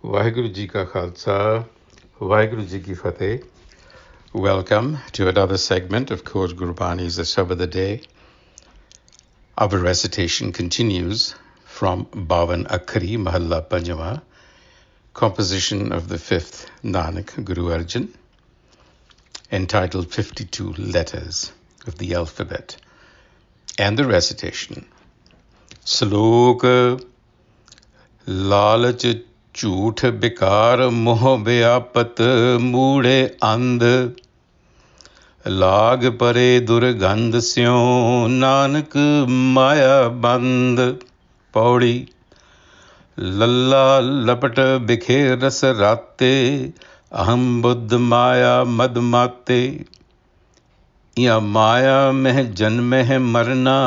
Vaheguru Ji Ka Khalsa, Vaheguru Ji Ki Fateh. Welcome to another segment of Coach Gurbani's a-sabad-a-day. Our recitation continues from Bavan Akhari Mahalla Panjama, composition of the fifth Nanak Guru Arjan, entitled 52 Letters of the Alphabet, and the recitation. Slok Lalach Jhuth Bikar Moh Biapat Moode And Lag Pare Durgandh Syon Nanak Maya Band Paudi Lalla Lapat Bikhe Ras Rate Aham Buddh Maya Mad Mate या माया में जन्म है मरना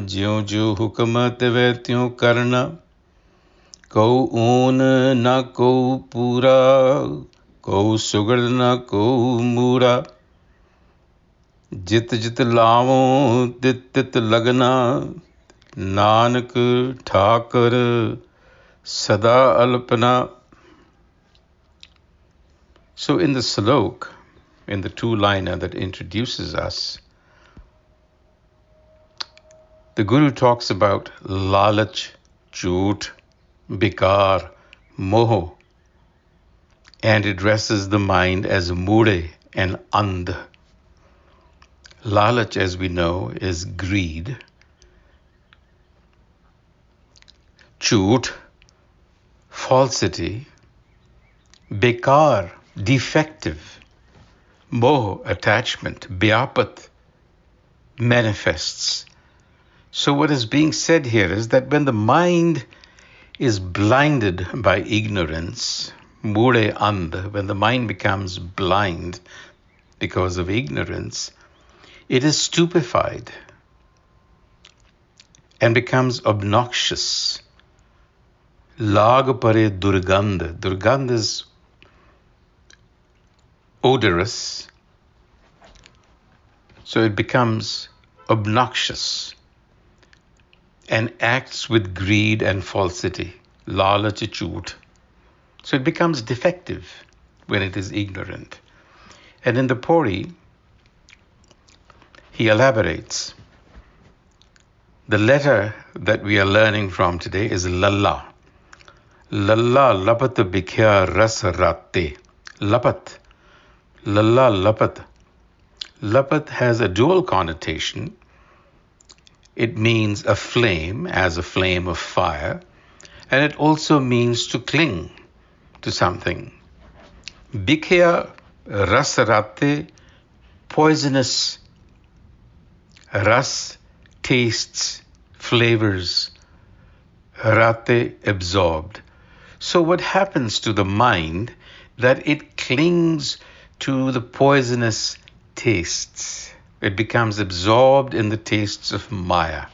ज्यों ज्यों हुक्म त्यों त्यों करना को ऊन न को पूरा को सुगड़ न को मूरा जित जित लावों तित तित लगना नानक ठाकर सदा Alpana. So in the slok, in the two-liner that introduces us, the Guru talks about Lalach Jhuth Bikar Moh, and addresses the mind as Moode and And. Lalach, as we know, is greed. Jhuth, falsity. Bikar, defective. Moh, attachment. Biapat, manifests. So what is being said here is that when the mind is blinded by ignorance, moode and, when the mind becomes blind because of ignorance, it is stupefied and becomes obnoxious. Lag pare durgandh. Durgandh is odorous, so it becomes obnoxious and acts with greed and falsity. Lalach Jhuth. So it becomes defective when it is ignorant. And in the Pori, he elaborates. The letter that we are learning from today is Lalla. Lalla lapat bikya ras rate. Lapat. Lalla lapat. Lapat has a dual connotation. It means a flame, as a flame of fire, and it also means to cling to something. Bikya ras rate, poisonous. Ras, tastes, flavors. Rate, absorbed. So what happens to the mind that it clings to the poisonous tastes? It becomes absorbed in the tastes of Maya.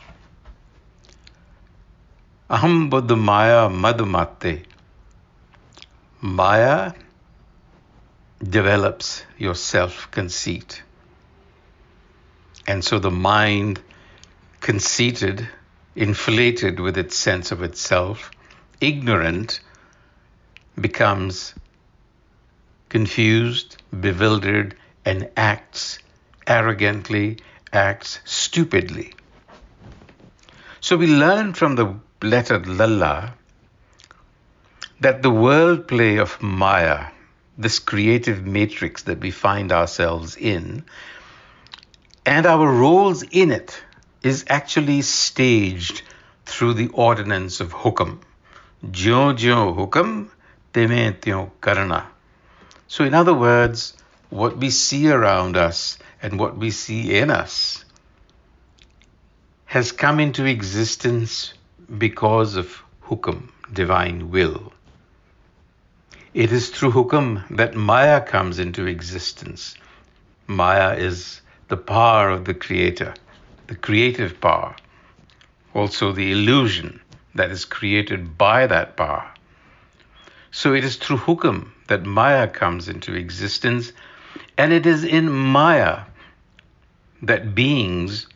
Aham buddha Maya mad mate. Maya develops your self-conceit. And so the mind, conceited, inflated with its sense of itself, ignorant, becomes confused, bewildered, and acts arrogantly, acts stupidly. So we learn from the letter Lalla that the world play of Maya, this creative matrix that we find ourselves in, and our roles in it, is actually staged through the ordinance of hukam. Jyon jyon hukam, teme tyon karna. So in other words, what we see around us and what we see in us has come into existence because of hukam, divine will. It is through hukam that Maya comes into existence. Maya is the power of the Creator, the creative power, also the illusion that is created by that power. So it is through hukam that Maya comes into existence, and it is in Maya that beings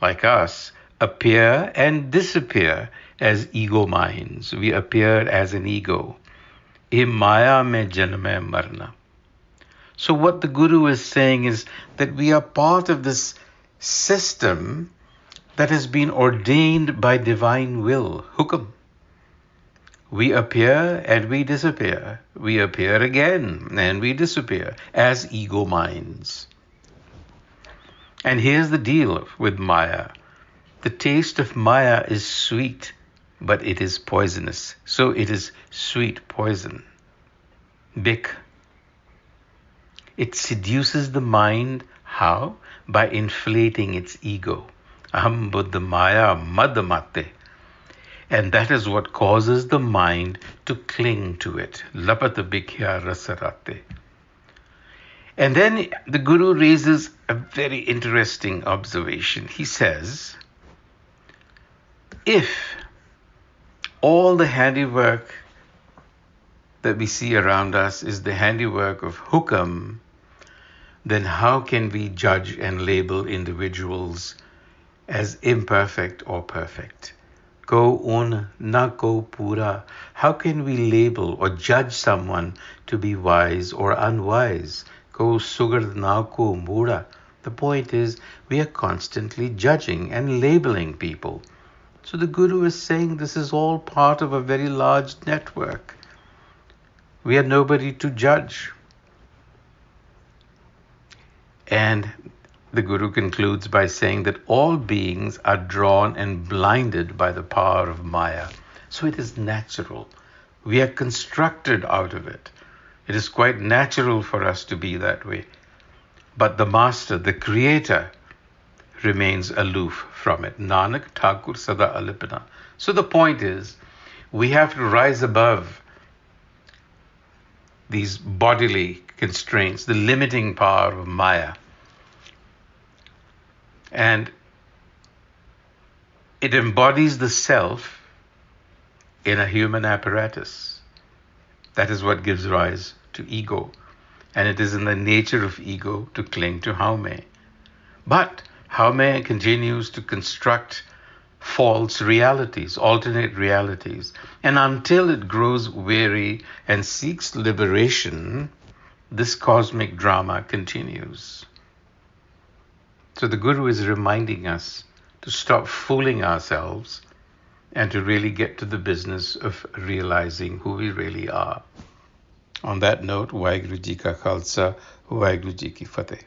like us appear and disappear as ego minds. We appear as an ego. ye maya mein janme marna. So what the Guru is saying is that we are part of this system that has been ordained by divine will, hukum. We appear and we disappear. We appear again and we disappear as ego minds. And here's the deal with Maya. The taste of Maya is sweet, but it is poisonous. So it is sweet poison. Bik. It seduces the mind. How? By inflating its ego. Aham buddha maya madamate. And that is what causes the mind to cling to it. Lapata bikya rasarate. And then the Guru raises a very interesting observation. He says, if all the handiwork that we see around us is the handiwork of hukam, then how can we judge and label individuals as imperfect or perfect? Ko un na ko pura. How can we label or judge someone to be wise or unwise? Ko sugard na ko mura. The point is, we are constantly judging and labeling people. So the Guru is saying this is all part of a very large network. We are nobody to judge. And the Guru concludes by saying that all beings are drawn and blinded by the power of Maya. So it is natural. We are constructed out of it. It is quite natural for us to be that way. But the Master, the Creator, remains aloof from it. Nanak Thakur Sada Alipana. So the point is, we have to rise above these bodily constraints, the limiting power of Maya. And it embodies the self in a human apparatus. That is what gives rise to ego. And it is in the nature of ego to cling to Haume. But Haume continues to construct false realities, alternate realities. And until it grows weary and seeks liberation, this cosmic drama continues. So the Guru is reminding us to stop fooling ourselves and to really get to the business of realizing who we really are. On that note, Waheguru Ji Ka Khalsa, Waheguru Ji Ki Fateh.